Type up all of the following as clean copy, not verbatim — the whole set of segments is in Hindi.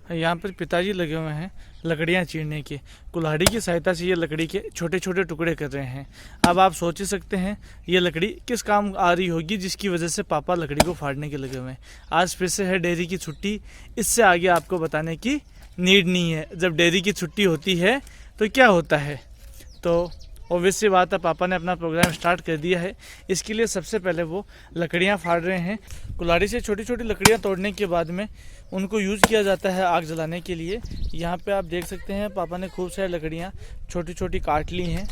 यहाँ पर पिताजी लगे हुए हैं लकड़ियाँ चीरने के। कुल्हाड़ी की सहायता से ये लकड़ी के छोटे छोटे टुकड़े कर रहे हैं। अब आप सोच ही सकते हैं ये लकड़ी किस काम आ रही होगी जिसकी वजह से पापा लकड़ी को फाड़ने के लगे हुए हैं। आज फिर से है डेयरी की छुट्टी, इससे आगे आपको बताने की नीड नहीं है। जब डेयरी की छुट्टी होती है तो क्या होता है, तो ऑब्वियस सी बात है पापा ने अपना प्रोग्राम स्टार्ट कर दिया है। इसके लिए सबसे पहले वो लकड़ियाँ फाड़ रहे हैं। कुल्हाड़ी से छोटी छोटी लकड़ियाँ तोड़ने के बाद में उनको यूज़ किया जाता है आग जलाने के लिए। यहाँ पे आप देख सकते हैं पापा ने खूब सारी लकड़ियाँ छोटी छोटी काट ली हैं।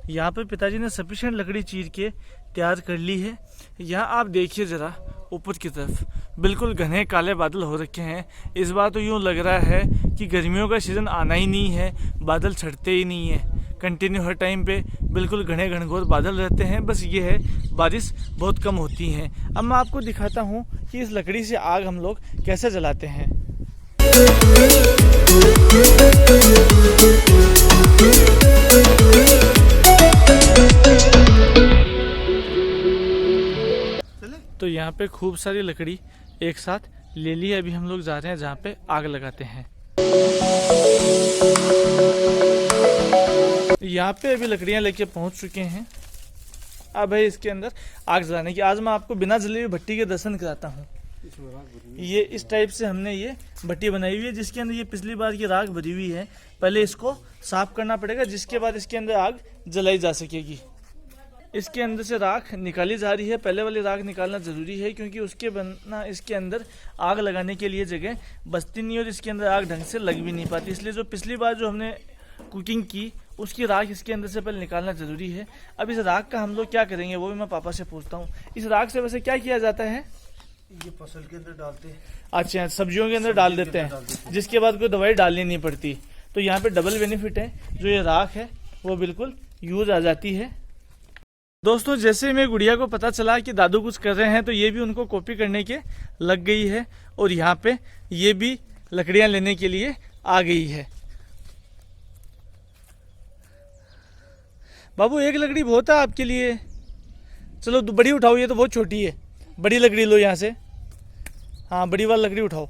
यहाँ पे पिताजी ने सफिशिएंट लकड़ी चीर के तैयार कर ली है। यहाँ आप देखिए ज़रा ऊपर की तरफ बिल्कुल घने काले बादल हो रखे हैं। इस बार तो यूँ लग रहा है कि गर्मियों का सीज़न आना ही नहीं है, बादल छटते ही नहीं है। कंटिन्यू हर टाइम पे बिल्कुल घने घनघोर बादल रहते हैं। बस ये है बारिश बहुत कम होती है। अब मैं आपको दिखाता हूँ कि इस लकड़ी से आग हम लोग कैसे जलाते हैं। तो यहाँ पे खूब सारी लकड़ी एक साथ ले ली। अभी हम लोग जा रहे हैं जहाँ पे आग लगाते हैं। यहाँ पे अभी लकड़ियाँ लेके पहुँच चुके हैं। अब है इसके अंदर आग जलाने की। आज मैं आपको बिना जली हुई भट्टी के दर्शन कराता हूँ। ये इस टाइप से हमने ये भट्टी बनाई हुई है जिसके अंदर ये पिछली बार की राख भरी हुई है। पहले इसको साफ करना पड़ेगा जिसके बाद इसके अंदर आग जलाई जा सकेगी। इसके अंदर से राख निकाली जा रही है। पहले वाली राख निकालना ज़रूरी है क्योंकि उसके बिना इसके अंदर आग लगाने के लिए जगह बचती नहीं और इसके अंदर आग ढंग से लग भी नहीं पाती। इसलिए जो पिछली बार जो हमने कुकिंग की उसकी राख इसके अंदर से पहले निकालना ज़रूरी है। अब इस राख का हम लोग क्या करेंगे वो भी मैं पापा से पूछता हूँ। इस राख से वैसे क्या किया जाता है? ये फसल के अंदर डालते हैं। अच्छा, सब्जियों के अंदर डाल देते हैं जिसके बाद कोई दवाई डालनी नहीं पड़ती। तो यहाँ पे डबल बेनिफिट है, जो ये राख है वो बिल्कुल यूज आ जाती है। दोस्तों जैसे मैं गुड़िया को पता चला कि दादू कुछ कर रहे हैं तो ये भी उनको कॉपी करने के लग गई है और यहाँ पे ये भी लकड़ियाँ लेने के लिए आ गई है। बाबू एक लकड़ी बहुत है आपके लिए, चलो बड़ी उठाओ, ये तो बहुत छोटी है। बड़ी लकड़ी लो यहाँ से, हाँ बड़ी वाली लकड़ी उठाओ।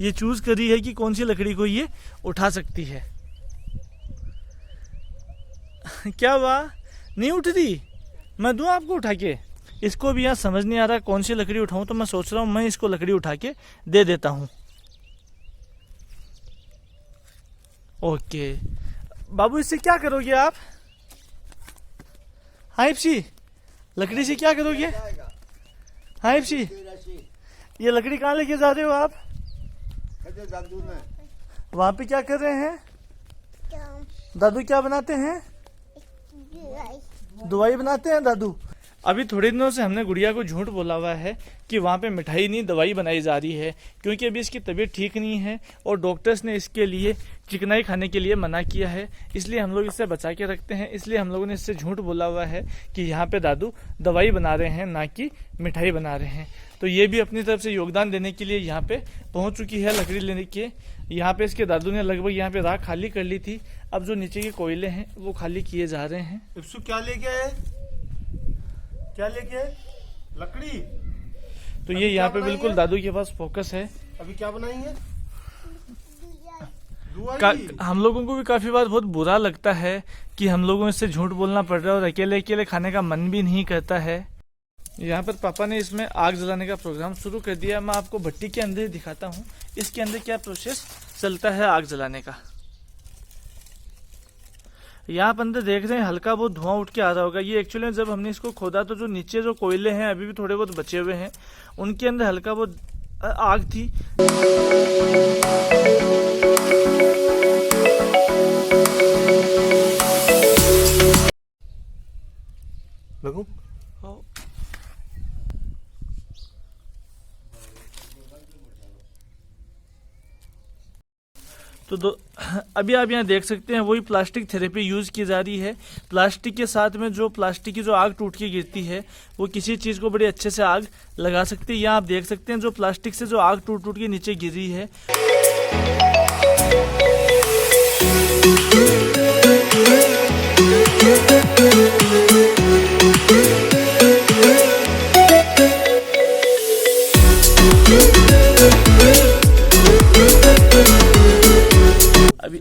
ये चूज करी है कि कौन सी लकड़ी को ये उठा सकती है। क्या हुआ, नहीं उठ रही? मैं दूं आपको उठा के? इसको भी यहाँ समझ नहीं आ रहा कौन सी लकड़ी उठाऊं, तो मैं सोच रहा हूँ मैं इसको लकड़ी उठा के दे देता हूँ। ओके बाबू, इससे क्या करोगे आप? हाँ इप्सी, लकड़ी से क्या करोगे? हाँ इप्सी, ये लकड़ी कहाँ लेके जा रहे हो आप? वहाँ पे क्या कर रहे हैं? दादू क्या बनाते हैं? दवाई बनाते हैं दादू। अभी थोड़े दिनों से हमने गुड़िया को झूठ बोला हुआ है कि वहाँ पे मिठाई नहीं दवाई बनाई जा रही है, क्योंकि अभी इसकी तबीयत ठीक नहीं है और डॉक्टर्स ने इसके लिए चिकनाई खाने के लिए मना किया है। इसलिए हम लोग इससे बचा के रखते हैं। इसलिए हम लोगों ने इससे झूठ बोला हुआ है कि यहाँ पे दादू दवाई बना रहे हैं, ना कि मिठाई बना रहे हैं। तो ये भी अपनी तरफ से योगदान देने के लिए यहाँ पे पहुँच चुकी है लकड़ी लेने के। यहाँ पे इसके दादू ने लगभग यहाँ पे राख खाली कर ली थी। अब जो नीचे के कोयले हैं वो खाली किए जा रहे हैं। इप्सू क्या लेके आए? क्या लेके आए? लकड़ी। तो ये यहाँ पे बिल्कुल दादू के पास फोकस है। अभी क्या बनाई है? हम लोगों को भी काफी बार बहुत बुरा लगता है कि हम लोगों से झूठ बोलना पड़ रहा है और अकेले अकेले खाने का मन भी नहीं करता है। यहाँ पर पापा ने इसमें आग जलाने का प्रोग्राम शुरू कर दिया। मैं आपको भट्टी के अंदर दिखाता हूँ इसके अंदर क्या प्रोसेस चलता है आग जलाने का। यहाँ पर अंदर देख रहे हैं हल्का बहुत धुआं उठ के आ रहा होगा। ये एक्चुअली जब हमने इसको खोदा तो जो नीचे जो कोयले हैं अभी भी थोड़े बहुत बचे हुए हैं, उनके अंदर हल्का बहुत आग थी। लगूं? तो अभी आप यहाँ देख सकते हैं वही प्लास्टिक थेरेपी यूज़ की जा रही है। प्लास्टिक के साथ में जो प्लास्टिक की जो आग टूट के गिरती है वो किसी चीज़ को बड़े अच्छे से आग लगा सकती है। यहाँ आप देख सकते हैं जो प्लास्टिक से जो आग टूट टूट के नीचे गिर रही है।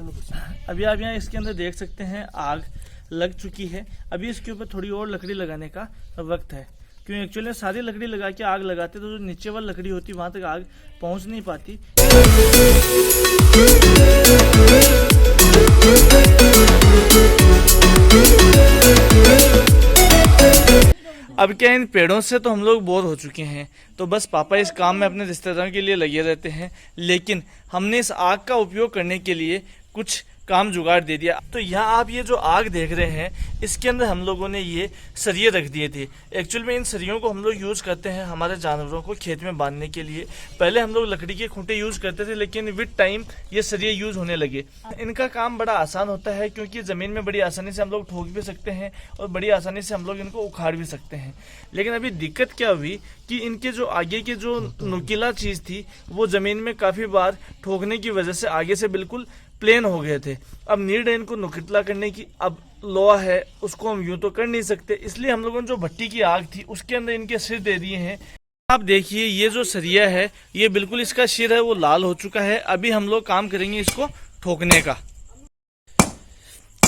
अभी आप यहाँ इसके अंदर देख सकते हैं आग लग चुकी है। अभी इसके ऊपर थोड़ी और लकड़ी लगाने का वक्त है, क्योंकि एक्चुअली सारी लकड़ी लगा के आग लगाते तो जो नीचे वाली लकड़ी होती वहां तक आग पहुंच नहीं पाती। अब क्या इन पेड़ों से तो हम लोग बोर हो चुके हैं, तो बस पापा इस काम में अपने रिश्तेदारों के लिए लगे रहते हैं। लेकिन हमने इस आग का उपयोग करने के लिए कुछ काम जुगाड़ दे दिया। तो यहाँ आप ये जो आग देख रहे हैं, इसके अंदर हम लोगों ने ये सरिये रख दिए थे। एक्चुअल में इन सरियों को हम लोग यूज़ करते हैं हमारे जानवरों को खेत में बांधने के लिए। पहले हम लोग लकड़ी के खूंटे यूज़ करते थे, लेकिन विद टाइम ये सरिये यूज़ होने लगे। इनका काम बड़ा आसान होता है, क्योंकि ज़मीन में बड़ी आसानी से हम लोग ठोक भी सकते हैं और बड़ी आसानी से हम लोग इनको उखाड़ भी सकते हैं। लेकिन अभी दिक्कत क्या हुई कि इनके जो आगे की जो नुकीला चीज़ थी वो ज़मीन में काफ़ी बार ठोकने की वजह से आगे से बिल्कुल प्लेन हो गए थे। अब नीड है इनको नुकीला करने की। अब लोहा है उसको हम यूं तो कर नहीं सकते, इसलिए हम लोगों ने जो भट्टी की आग थी उसके अंदर इनके सिर दे दिए हैं। आप देखिए ये जो सरिया है ये बिल्कुल इसका सिर है वो लाल हो चुका है। अभी हम लोग काम करेंगे इसको ठोकने का।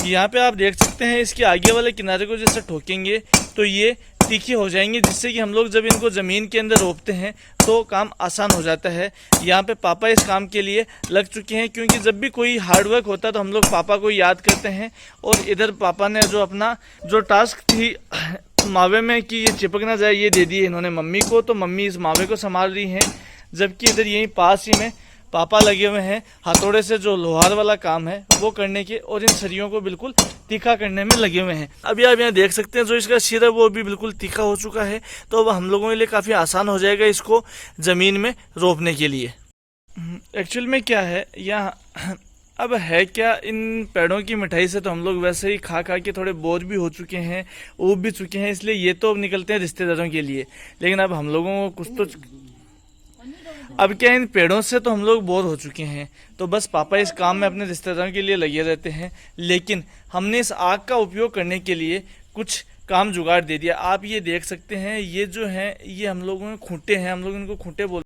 यहाँ पे आप देख सकते हैं इसके आगे वाले किनारे को जैसे ठोकेंगे तो ये तीखी हो जाएंगी, जिससे कि हम लोग जब इनको ज़मीन के अंदर रोपते हैं तो काम आसान हो जाता है। यहाँ पे पापा इस काम के लिए लग चुके हैं, क्योंकि जब भी कोई हार्डवर्क होता है तो हम लोग पापा को याद करते हैं। और इधर पापा ने जो अपना जो टास्क थी मावे में कि ये चिपक ना जाए ये दे दी है इन्होंने मम्मी को, तो मम्मी इस मावे को संभाल रही हैं। जबकि इधर यहीं पास ही में पापा लगे हुए हैं हथौड़े से जो लोहार वाला काम है वो करने के, और इन सरियों को बिल्कुल तीखा करने में लगे हुए हैं। अभी आप यहाँ देख सकते हैं जो इसका सिर है वो भी बिल्कुल तीखा हो चुका है, तो अब हम लोगों के लिए काफ़ी आसान हो जाएगा इसको ज़मीन में रोपने के लिए। एक्चुअल में क्या है यहाँ अब है क्या, इन पेड़ों की मिठाई से तो हम लोग वैसे ही खा खा के थोड़े बोर भी हो चुके हैं, ऊब भी चुके हैं, इसलिए ये तो अब निकलते हैं रिश्तेदारों के लिए। लेकिन अब हम लोगों को कुछ तो अब क्या इन पेड़ों से तो हम लोग बोर हो चुके हैं, तो बस पापा इस काम में अपने रिश्तेदारों के लिए लगे रहते हैं। लेकिन हमने इस आग का उपयोग करने के लिए कुछ काम जुगाड़ दे दिया। आप ये देख सकते हैं ये जो है ये हम लोगों में खूंटे हैं, हम लोग इनको खूंटे बोलते हैं।